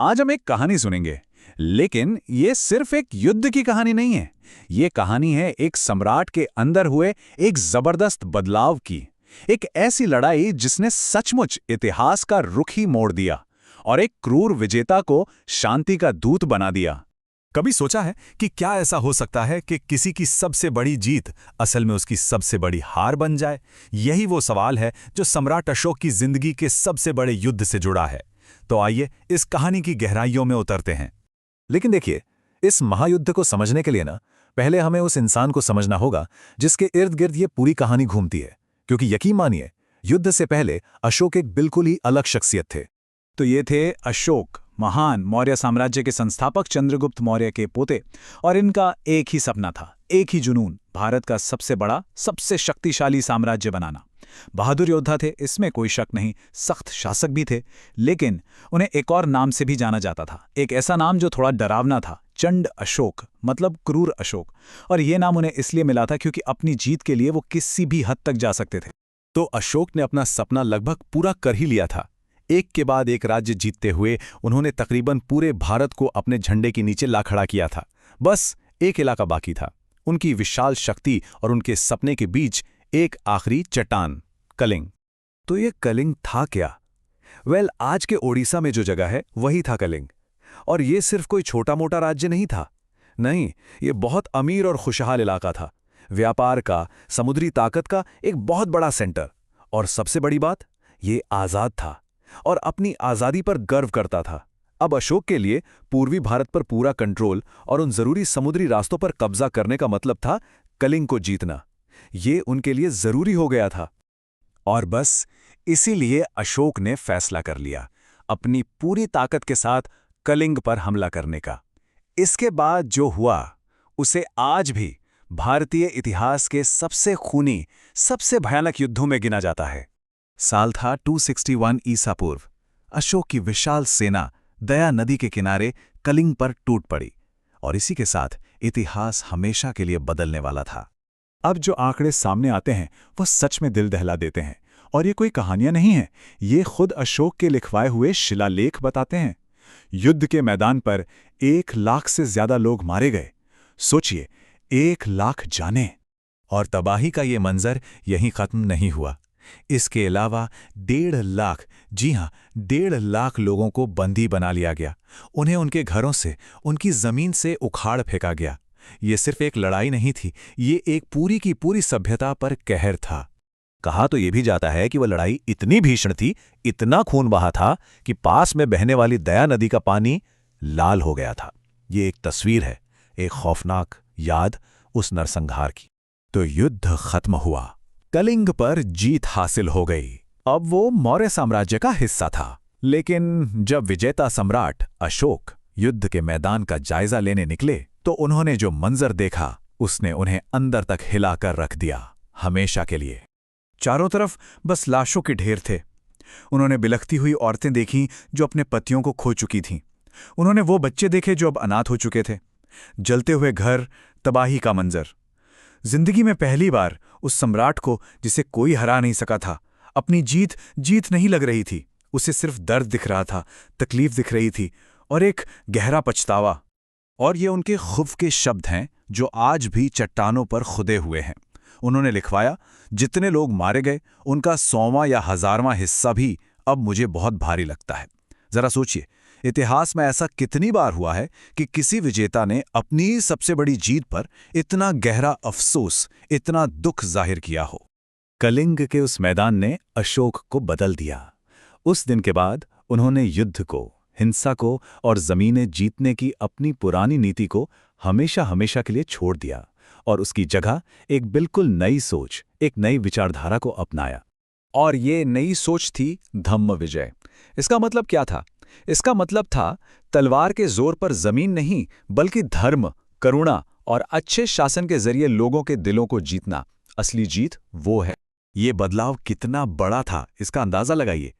आज हम एक कहानी सुनेंगे, लेकिन ये सिर्फ एक युद्ध की कहानी नहीं है। ये कहानी है एक सम्राट के अंदर हुए एक जबरदस्त बदलाव की। एक ऐसी लड़ाई जिसने सचमुच इतिहास का रुख ही मोड़ दिया और एक क्रूर विजेता को शांति का दूत बना दिया। कभी सोचा है कि क्या ऐसा हो सकता है कि किसी की सबसे बड़ी जीत असल में उसकी सबसे बड़ी हार बन जाए? यही वो सवाल है जो सम्राट अशोक की जिंदगी के सबसे बड़े युद्ध से जुड़ा है। तो आइए इस कहानी की गहराइयों में उतरते हैं। लेकिन देखिए, इस महायुद्ध को समझने के लिए ना पहले हमें उस इंसान को समझना होगा जिसके इर्द गिर्द ये पूरी कहानी घूमती है। क्योंकि यकीन मानिए, युद्ध से पहले अशोक एक बिल्कुल ही अलग शख्सियत थे। तो ये थे अशोक, महान मौर्य साम्राज्य के संस्थापक चंद्रगुप्त मौर्य के पोते। और इनका एक ही सपना था, एक ही जुनून, भारत का सबसे बड़ा, सबसे शक्तिशाली साम्राज्य बनाना। बहादुर योद्धा थे, इसमें कोई शक नहीं, सख्त शासक भी थे। लेकिन उन्हें एक और नाम से भी जाना जाता था, एक ऐसा नाम जो थोड़ा डरावना था, चंड अशोक, मतलब क्रूर अशोक। और ये नाम उन्हें इसलिए मिला था क्योंकि अपनी जीत के लिए वो किसी भी हद तक जा सकते थे। तो अशोक ने अपना सपना लगभग पूरा कर ही लिया था। एक के बाद एक राज्य जीतते हुए उन्होंने तकरीबन पूरे भारत को अपने झंडे के नीचे ला खड़ा किया था। बस एक इलाका बाकी था। उनकी विशाल शक्ति और उनके सपने के बीच एक आखिरी चट्टान, कलिंग। तो ये कलिंग था क्या? आज के ओडिशा में जो जगह है वही था कलिंग। और ये सिर्फ कोई छोटा मोटा राज्य नहीं था। नहीं, ये बहुत अमीर और खुशहाल इलाका था। व्यापार का, समुद्री ताकत का एक बहुत बड़ा सेंटर। और सबसे बड़ी बात, ये आज़ाद था और अपनी आज़ादी पर गर्व करता था। अब अशोक के लिए पूर्वी भारत पर पूरा कंट्रोल और उन जरूरी समुद्री रास्तों पर कब्जा करने का मतलब था कलिंग को जीतना। ये उनके लिए जरूरी हो गया था। और बस इसीलिए अशोक ने फैसला कर लिया, अपनी पूरी ताकत के साथ कलिंग पर हमला करने का। इसके बाद जो हुआ उसे आज भी भारतीय इतिहास के सबसे खूनी, सबसे भयानक युद्धों में गिना जाता है। साल था 261 ईसा पूर्व। अशोक की विशाल सेना दया नदी के किनारे कलिंग पर टूट पड़ी और इसी के साथ इतिहास हमेशा के लिए बदलने वाला था। अब जो आंकड़े सामने आते हैं वो सच में दिल दहला देते हैं। और ये कोई कहानियां नहीं हैं, ये खुद अशोक के लिखवाए हुए शिलालेख बताते हैं। युद्ध के मैदान पर 1 लाख से ज्यादा लोग मारे गए। सोचिए, 1 लाख जाने। और तबाही का ये मंजर यहीं खत्म नहीं हुआ। इसके अलावा 1.5 लाख, जी हां, 1.5 लाख लोगों को बंदी बना लिया गया। उन्हें उनके घरों से, उनकी जमीन से उखाड़ फेंका गया। ये सिर्फ एक लड़ाई नहीं थी, ये एक पूरी की पूरी सभ्यता पर कहर था। कहा तो ये भी जाता है कि वह लड़ाई इतनी भीषण थी, इतना खून बहा था कि पास में बहने वाली दया नदी का पानी लाल हो गया था। ये एक तस्वीर है, एक खौफनाक याद उस नरसंहार की। तो युद्ध खत्म हुआ, कलिंग पर जीत हासिल हो गई। अब वो मौर्य साम्राज्य का हिस्सा था। लेकिन जब विजेता सम्राट अशोक युद्ध के मैदान का जायजा लेने निकले तो उन्होंने जो मंजर देखा उसने उन्हें अंदर तक हिलाकर रख दिया, हमेशा के लिए। चारों तरफ बस लाशों के ढेर थे। उन्होंने बिलखती हुई औरतें देखीं जो अपने पतियों को खो चुकी थीं। उन्होंने वो बच्चे देखे जो अब अनाथ हो चुके थे। जलते हुए घर, तबाही का मंजर। जिंदगी में पहली बार उस सम्राट को, जिसे कोई हरा नहीं सका था, अपनी जीत नहीं लग रही थी। उसे सिर्फ दर्द दिख रहा था, तकलीफ दिख रही थी और एक गहरा पछतावा। और ये उनके खुफ के शब्द हैं जो आज भी चट्टानों पर खुदे हुए हैं। उन्होंने लिखवाया, जितने लोग मारे गए उनका 100वां या 1000वां हिस्सा भी अब मुझे बहुत भारी लगता है। जरा सोचिए, इतिहास में ऐसा कितनी बार हुआ है कि किसी विजेता ने अपनी सबसे बड़ी जीत पर इतना गहरा अफसोस, इतना दुख जाहिर किया हो। कलिंग के उस मैदान ने अशोक को बदल दिया। उस दिन के बाद उन्होंने युद्ध को, हिंसा को और जमीनें जीतने की अपनी पुरानी नीति को हमेशा के लिए छोड़ दिया और उसकी जगह एक बिल्कुल नई सोच, एक नई विचारधारा को अपनाया। और ये नई सोच थी धम्म विजय। इसका मतलब क्या था? इसका मतलब था तलवार के जोर पर जमीन नहीं, बल्कि धर्म, करुणा और अच्छे शासन के जरिए लोगों के दिलों को जीतना। असली जीत वो है। ये बदलाव कितना बड़ा था, इसका अंदाजा लगाइए।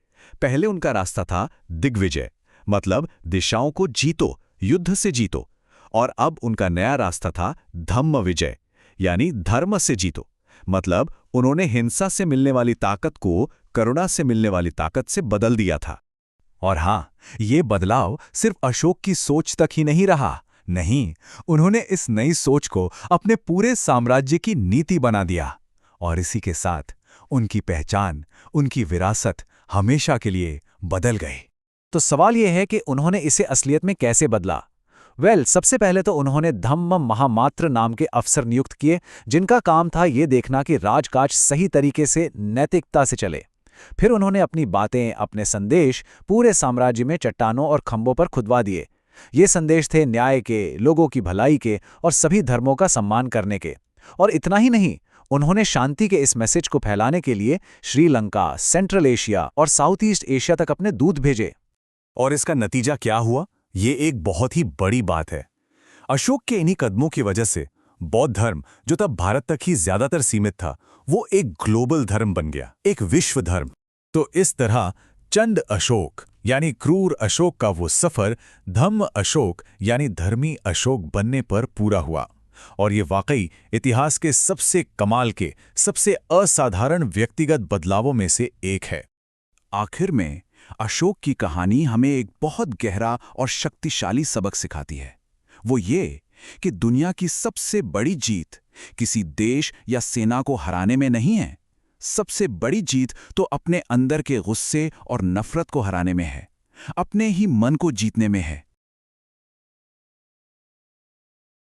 पहले उनका रास्ता था दिग्विजय, मतलब दिशाओं को जीतो, युद्ध से जीतो। और अब उनका नया रास्ता था धम्म विजय, यानी धर्म से जीतो। मतलब उन्होंने हिंसा से मिलने वाली ताकत को करुणा से मिलने वाली ताकत से बदल दिया था। और हाँ, ये बदलाव सिर्फ अशोक की सोच तक ही नहीं रहा। नहीं, उन्होंने इस नई सोच को अपने पूरे साम्राज्य की नीति बना दिया। और इसी के साथ उनकी पहचान, उनकी विरासत हमेशा के लिए बदल गई। तो सवाल यह है कि उन्होंने इसे असलियत में कैसे बदला? सबसे पहले तो उन्होंने धम्म महामात्र नाम के अफसर नियुक्त किए, जिनका काम था ये देखना कि राजकाज सही तरीके से नैतिकता से चले। फिर उन्होंने अपनी बातें, अपने संदेश पूरे साम्राज्य में चट्टानों और खंभों पर खुदवा दिए। ये संदेश थे न्याय के, लोगों की भलाई के और सभी धर्मों का सम्मान करने के। और इतना ही नहीं, उन्होंने शांति के इस मैसेज को फैलाने के लिए श्रीलंका, सेंट्रल एशिया और साउथ ईस्ट एशिया तक अपने दूत भेजे। और इसका नतीजा क्या हुआ? ये एक बहुत ही बड़ी बात है। अशोक के इन्हीं कदमों की वजह से बौद्ध धर्म, जो तब भारत तक ही ज्यादातर सीमित था, वो एक ग्लोबल धर्म बन गया, एक विश्व धर्म। तो इस तरह चंड अशोक यानी क्रूर अशोक का वो सफर धम्म अशोक यानी धर्मी अशोक बनने पर पूरा हुआ। और ये वाकई इतिहास के सबसे कमाल के, सबसे असाधारण व्यक्तिगत बदलावों में से एक है। आखिर में अशोक की कहानी हमें एक बहुत गहरा और शक्तिशाली सबक सिखाती है। वो ये कि दुनिया की सबसे बड़ी जीत किसी देश या सेना को हराने में नहीं है। सबसे बड़ी जीत तो अपने अंदर के गुस्से और नफरत को हराने में है, अपने ही मन को जीतने में है।